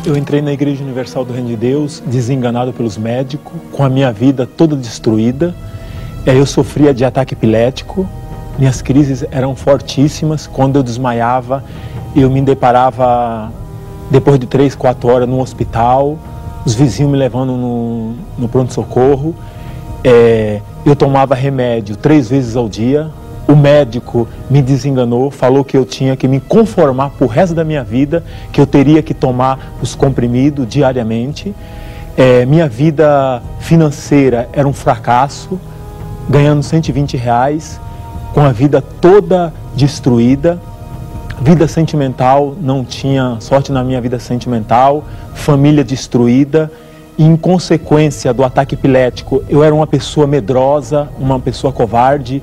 Eu entrei na Igreja Universal do Reino de Deus, desenganado pelos médicos, com a minha vida toda destruída. Eu sofria de ataque epilético, minhas crises eram fortíssimas. Quando eu desmaiava, eu me deparava, depois de 3, 4 horas, no hospital, os vizinhos me levando no pronto-socorro. Eu tomava remédio 3 vezes ao dia. O médico me desenganou, falou que eu tinha que me conformar pro resto da minha vida, que eu teria que tomar os comprimidos diariamente. Minha vida financeira era um fracasso, ganhando R$120, com a vida toda destruída. Vida sentimental, não tinha sorte na minha vida sentimental, família destruída. E, em consequência do ataque epilético, eu era uma pessoa medrosa, uma pessoa covarde.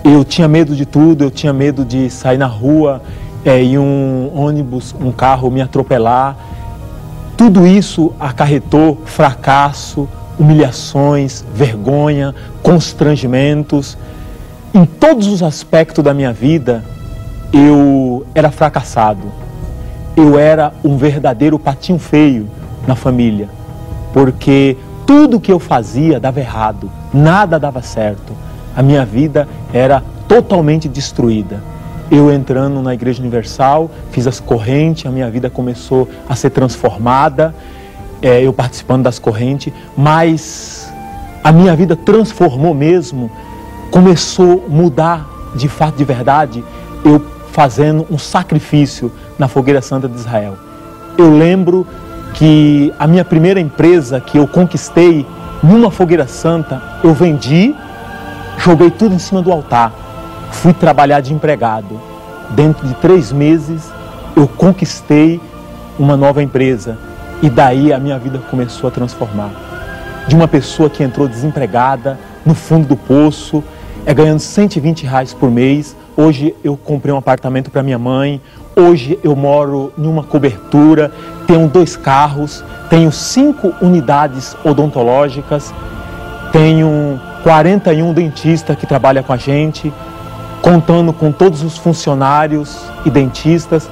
Eu tinha medo de tudo, eu tinha medo de sair na rua e um ônibus, um carro me atropelar. Tudo isso acarretou fracasso, humilhações, vergonha, constrangimentos. Em todos os aspectos da minha vida, eu era fracassado. Eu era um verdadeiro patinho feio na família, porque tudo que eu fazia dava errado, nada dava certo. A minha vida era totalmente destruída. Eu entrando na Igreja Universal, fiz as correntes, a minha vida começou a ser transformada, eu participando das correntes, mas a minha vida transformou mesmo, começou a mudar de fato, de verdade, eu fazendo um sacrifício na Fogueira Santa de Israel. Eu lembro que a minha primeira empresa que eu conquistei, numa Fogueira Santa, eu vendi, joguei tudo em cima do altar, fui trabalhar de empregado. Dentro de 3 meses, eu conquistei uma nova empresa. E daí a minha vida começou a transformar. De uma pessoa que entrou desempregada, no fundo do poço, ganhando R$120 por mês. Hoje eu comprei um apartamento para minha mãe. Hoje eu moro em uma cobertura, tenho 2 carros, tenho 5 unidades odontológicas, tenho 41 dentistas que trabalham com a gente, contando com todos os funcionários e dentistas.